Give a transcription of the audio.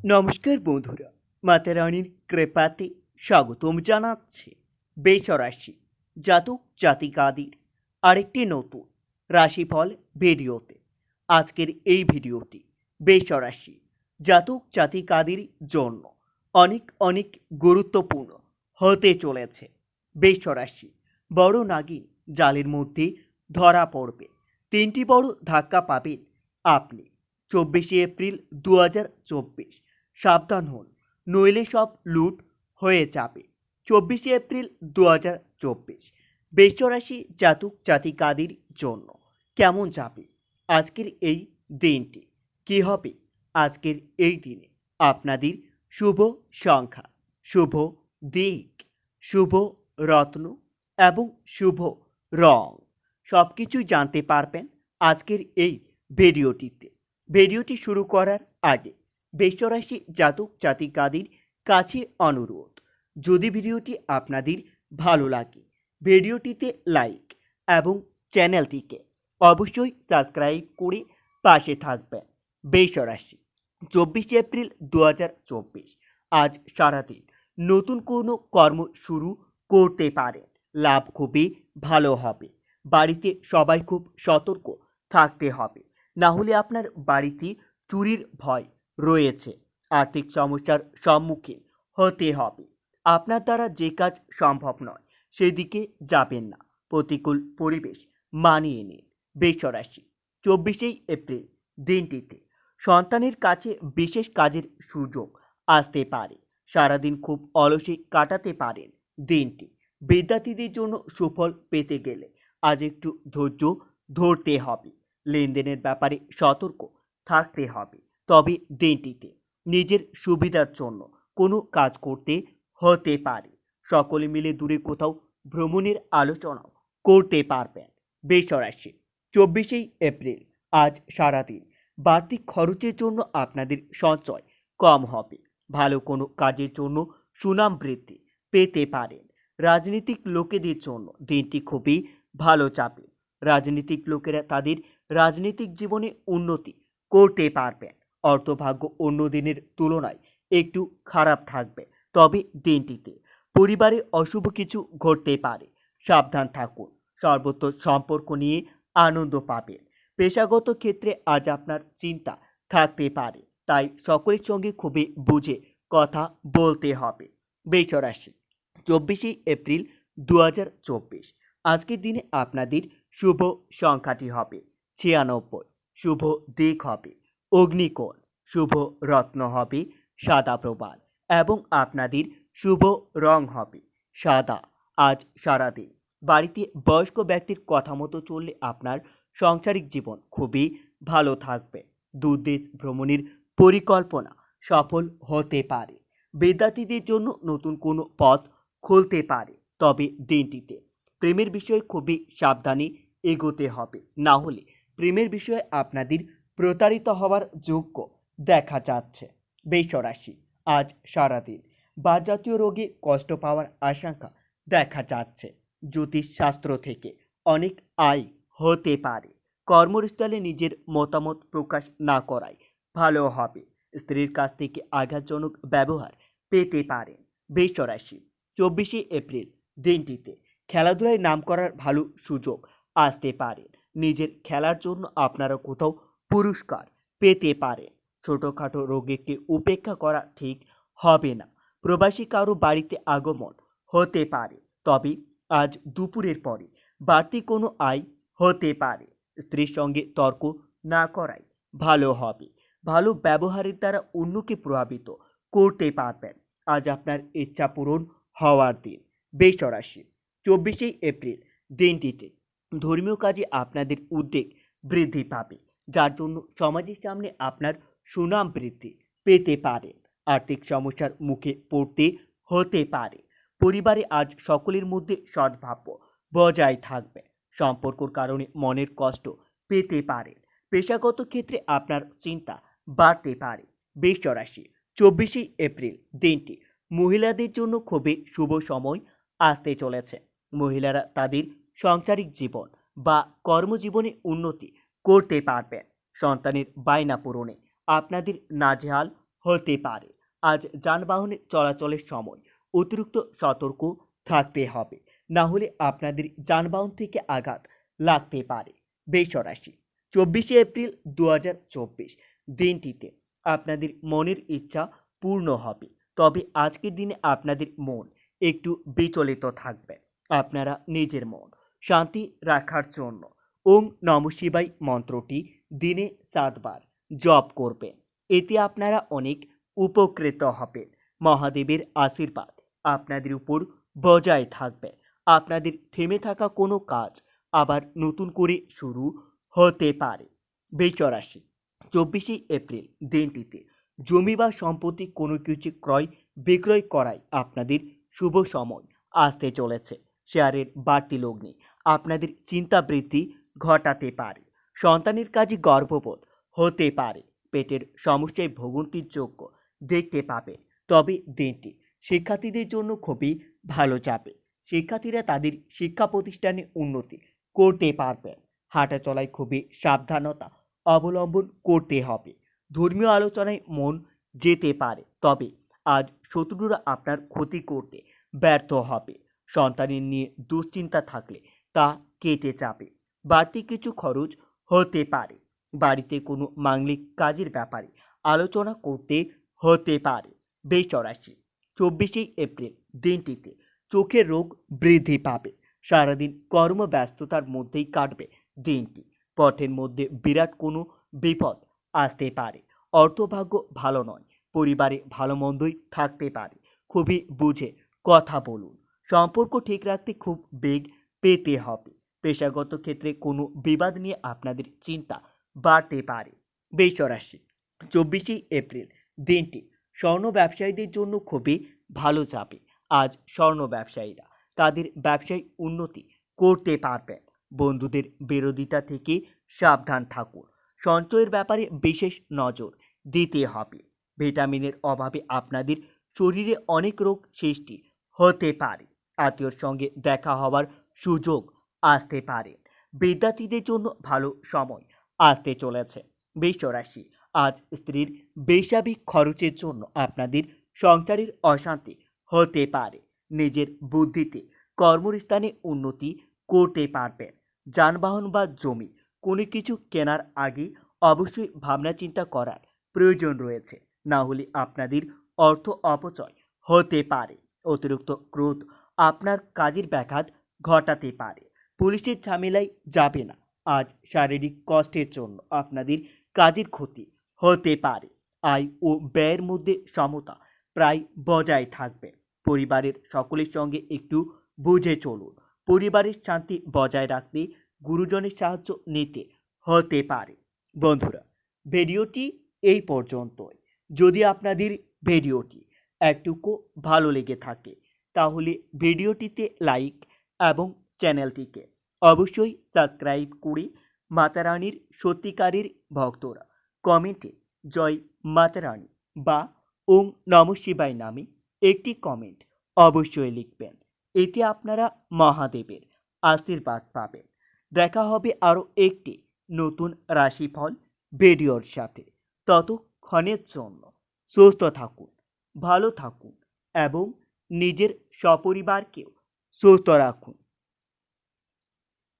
নমস্কার বন্ধুরা, মাতা রানীর কৃপাতে স্বাগতম জানাচ্ছি বেসরাশি জাতক জাতিকাদের আরেকটি নতুন রাশিফল ভিডিওতে। আজকের এই ভিডিওটি বেসরাশি জাতক জাতিকাদের জন্য অনেক অনেক গুরুত্বপূর্ণ হতে চলেছে। বেসরাশি বড় নাগিন জালের মধ্যে ধরা পড়বে। তিনটি বড় ধাক্কা পাবেন আপনি। 24শে এপ্রিল 2024। সাবধান হন, নইলে সব লুট হয়ে যাবে। 24শে এপ্রিল 2024 বৃষরাশি জাতক জাতিকাদের জন্য কেমন যাবে আজকের এই দিনটি? কি হবে আজকের এই দিনে আপনাদের শুভ সংখ্যা, শুভ দিক, শুভ রত্ন এবং শুভ রং সব কিছুই জানতে পারবেন আজকের এই ভিডিওটিতে। ভিডিওটি শুরু করার আগে বৃষরাশি জাতক জাতিকাদের কাছে অনুরোধ, যদি ভিডিওটি আপনাদের ভালো লাগে ভিডিওটিতে লাইক এবং চ্যানেলটিকে অবশ্যই সাবস্ক্রাইব করে পাশে থাকবেন। বৃষরাশি 24শে এপ্রিল 2024 আজ সারাদিন নতুন কোনো কর্ম শুরু করতে পারেন। লাভ খুবই ভালো হবে। বাড়িতে সবাই খুব সতর্ক থাকতে হবে, না হলে আপনার বাড়িতে চুরির ভয় রয়েছে। আর্থিক সমস্যার সম্মুখীন হতে হবে। আপনার দ্বারা যে কাজ সম্ভব নয় সেদিকে যাবেন না। প্রতিকূল পরিবেশ মানিয়ে নিন। বৃষরাশি 24শে এপ্রিল দিনটিতে সন্তানের কাছে বিশেষ কাজের সুযোগ আসতে পারে। সারাদিন খুব অলসে কাটাতে পারেন দিনটি। বিদ্যার্থীদের জন্য সুফল পেতে গেলে আজ একটু ধৈর্য ধরতে হবে। লেনদেনের ব্যাপারে সতর্ক থাকতে হবে। তবে দিনটিতে নিজের সুবিধার জন্য কোনো কাজ করতে হতে পারে। সকলে মিলে দূরে কোথাও ভ্রমণের আলোচনাও করতে পারবেন। বৃষরাশি 24শে এপ্রিল আজ সারাদিন বাড়তি খরচের জন্য আপনাদের সঞ্চয় কম হবে। ভালো কোনো কাজের জন্য সুনাম বৃদ্ধি পেতে পারেন। রাজনৈতিক লোকেদের জন্য দিনটি খুবই ভালো যাবে। রাজনৈতিক লোকেরা তাদের রাজনৈতিক জীবনে উন্নতি করতে পারবেন। অর্থভাগ্য অন্য দিনের তুলনায় একটু খারাপ থাকবে। তবে দিনটিতে পরিবারে অশুভ কিছু ঘটতে পারে, সাবধান থাকুন। সর্বত্র সম্পর্ক নিয়ে আনন্দ পাবেন। পেশাগত ক্ষেত্রে আজ আপনার চিন্তা থাকতে পারে, তাই সকলের সঙ্গে খুবই বুঝে কথা বলতে হবে। বৃষরাশি 24শে এপ্রিল 2024 আজকের দিনে আপনাদের শুভ সংখ্যাটি হবে 96, শুভ দিক হবে অগ্নিকোণ, শুভ রত্ন হবে সাদা প্রবাল এবং আপনাদের শুভ রং হবে সাদা। আজ সারাদিন বাড়িতে বয়স্ক ব্যক্তির কথা মতো চললে আপনার সাংসারিক জীবন খুবই ভালো থাকবে। দূরদেশ ভ্রমণের পরিকল্পনা সফল হতে পারে। বিদ্যার্থীদের জন্য নতুন কোনো পথ খুলতে পারে। তবে দিনটিতে প্রেমের বিষয়ে খুবই সাবধানে এগোতে হবে, না হলে প্রেমের বিষয়ে আপনাদের প্রতারিত হওয়ার যোগ্য দেখা যাচ্ছে। বৃষরাশি আজ সারাদিন বাতজাতীয় রোগে কষ্ট পাওয়ার আশঙ্কা দেখা যাচ্ছে। জ্যোতিষশাস্ত্র থেকে অনেক আয় হতে পারে। কর্মস্থলে নিজের মতামত প্রকাশ না করাই ভালো হবে। স্ত্রীর কাছ থেকে আঘাতজনক ব্যবহার পেতে পারেন। বৃষরাশি 24শে এপ্রিল দিনটিতে খেলাধুলায় নাম করার ভালো সুযোগ আসতে পারে। নিজের খেলার জন্য আপনারা কোথাও পুরস্কার পেতে পারেন। ছোটোখাটো রোগীকে উপেক্ষা করা ঠিক হবে না। প্রবাসী কারো বাড়িতে আগমন হতে পারে, তবে আজ দুপুরের পরে বাড়তি কোনো আয় হতে পারে। স্ত্রীর সঙ্গে তর্ক না করাই ভালো হবে। ভালো ব্যবহারের দ্বারা অন্যকে প্রভাবিত করতে পারবেন। আজ আপনার ইচ্ছা পূরণ হওয়ার দিন। বৃষরাশি 24শে এপ্রিল দিনটিতে ধর্মীয় কাজে আপনাদের উদ্বেগ বৃদ্ধি পাবে, যার জন্য সমাজের সামনে আপনার সুনাম বৃদ্ধি পেতে পারেন। আর্থিক সমস্যার মুখে পড়তে হতে পারে। পরিবারে আজ সকলের মধ্যে সদ্ভাব বজায় থাকবে। সম্পর্কর কারণে মনের কষ্ট পেতে পারেন। পেশাগত ক্ষেত্রে আপনার চিন্তা বাড়তে পারে। বৃষরাশি 24শে এপ্রিল দিনটি মহিলাদের জন্য খুবই শুভ সময় আসতে চলেছে। মহিলারা তাদের সাংসারিক জীবন বা কর্মজীবনে উন্নতি করতে পারবেন। সন্তানের বায়না পূরণে আপনাদের নাজেহাল হতে পারে। আজ যানবাহনে চলাচলের সময় অতিরিক্ত সতর্ক থাকতে হবে, না হলে আপনাদের যানবাহন থেকে আঘাত লাগতে পারে। বৃষরাশি, 24 এপ্রিল 2024 দিনটিতে আপনাদের মনের ইচ্ছা পূর্ণ হবে, তবে আজকের দিনে আপনাদের মন একটু বিচলিত থাকবে। আপনারা নিজের মন শান্তি রাখার জন্য ওম নমঃ শিবায় মন্ত্রটি দিনে 7 বার জপ করবেন। এতে আপনারা অনেক উপকৃত হবেন। মহাদেবের আশীর্বাদ আপনাদের উপর বজায় থাকবে। আপনাদের থেমে থাকা কোনো কাজ আবার নতুন করে শুরু হতে পারে। বৃষরাশি, 24 এপ্রিল দিনটিতে জমি বা সম্পত্তি কোনো কিছু ক্রয় বিক্রয় করাই আপনাদের শুভ সময় আসতে চলেছে। শেয়ারের বাড়তি লগ্নি আপনাদের চিন্তা বৃদ্ধি ঘটাতে পারে। সন্তানের কাজে গর্ববোধ হতে পারে। পেটের সমস্যায় ভোগান্তির যোগ্য দেখতে পাবেন। তবে দিনটি শিক্ষার্থীদের জন্য খুবই ভালো যাবে। শিক্ষার্থীরা তাদের শিক্ষা প্রতিষ্ঠানে উন্নতি করতে পারবেন। হাঁটা চলায় খুবই সাবধানতা অবলম্বন করতে হবে। ধর্মীয় আলোচনায় মন যেতে পারে, তবে আজ শত্রুরা আপনার ক্ষতি করতে ব্যর্থ হবে। সন্তানের নিয়ে দুশ্চিন্তা থাকলে তা কেটে যাবে। বাড়তি কিছু খরচ হতে পারে। বাড়িতে কোনো মাঙ্গলিক কাজের ব্যাপারে আলোচনা করতে হতে পারে। বৃষরাশি, 24 এপ্রিল দিনটিতে চোখের রোগ বৃদ্ধি পাবে। সারাদিন কর্মব্যস্ততার মধ্যেই কাটবে দিনটি। পথের মধ্যে বিরাট কোনো বিপদ আসতে পারে। অর্থভাগ্য ভালো নয়। পরিবারে ভালো মন্দই থাকতে পারে। খুবই বুঝে কথা বলুন। সম্পর্ক ঠিক রাখতে খুব বেগ পেতে হবে। পেশাগত ক্ষেত্রে কোনো বিবাদ নিয়ে আপনাদের চিন্তা বাড়তে পারে। বৃষরাশি, 24 এপ্রিল দিনটি স্বর্ণ ব্যবসায়ীদের জন্য খুবই ভালো যাবে। আজ স্বর্ণ ব্যবসায়ীরা তাদের ব্যবসায় উন্নতি করতে পারবেন। বন্ধুদের বিরোধিতা থেকে সাবধান থাকুন। সঞ্চয়ের ব্যাপারে বিশেষ নজর দিতে হবে। ভিটামিনের অভাবে আপনাদের শরীরে অনেক রোগ সৃষ্টি হতে পারে। আত্মীয়র সঙ্গে দেখা হওয়ার সুযোগ আসতে পারে। বিদ্যার্থীদের জন্য ভালো সময় আসতে চলেছে। বৃষরাশি, আজ স্ত্রীর বেসাবিক খরচের জন্য আপনাদের সংসারের অশান্তি হতে পারে। নিজের বুদ্ধিতে কর্মস্থানে উন্নতি করতে পারবেন। যানবাহন বা জমি কোনো কিছু কেনার আগে অবশ্যই ভাবনা চিন্তা করার প্রয়োজন রয়েছে, না হলে আপনাদের অর্থ অপচয় হতে পারে। অতিরিক্ত ক্রোধ আপনার কাজের ব্যাঘাত ঘটাতে পারে। পুলিশের ঝামেলায় যাবে না। আজ শারীরিক কষ্টের জন্য আপনাদের কাজের ক্ষতি হতে পারে। আয় ও ব্যয়ের মধ্যে সমতা প্রায় বজায় থাকবে। পরিবারের সকলের সঙ্গে একটু বুঝে চলুন। পরিবারের শান্তি বজায় রাখতে গুরুজনের সাহায্য নিতে হতে পারে। বন্ধুরা, ভিডিওটি এই পর্যন্তই। যদি আপনাদের ভিডিওটি একটুকু ভালো লেগে থাকে তাহলে ভিডিওটিতে লাইক এবং চ্যানেলটিকে অবশ্যই সাবস্ক্রাইব করে মাতারানীর সত্যিকারের ভক্তরা কমেন্টে জয় মাতারানী বা ওম নমঃ শিবায় নামে একটি কমেন্ট অবশ্যই লিখবেন। এতে আপনারা মহাদেবের আশীর্বাদ পাবেন। দেখা হবে আরও একটি নতুন রাশিফল ভিডিওর সাথে। ততক্ষণের জন্য সুস্থ থাকুন, ভালো থাকুন এবং নিজের সপরিবারকেও সুস্থ রাখুন।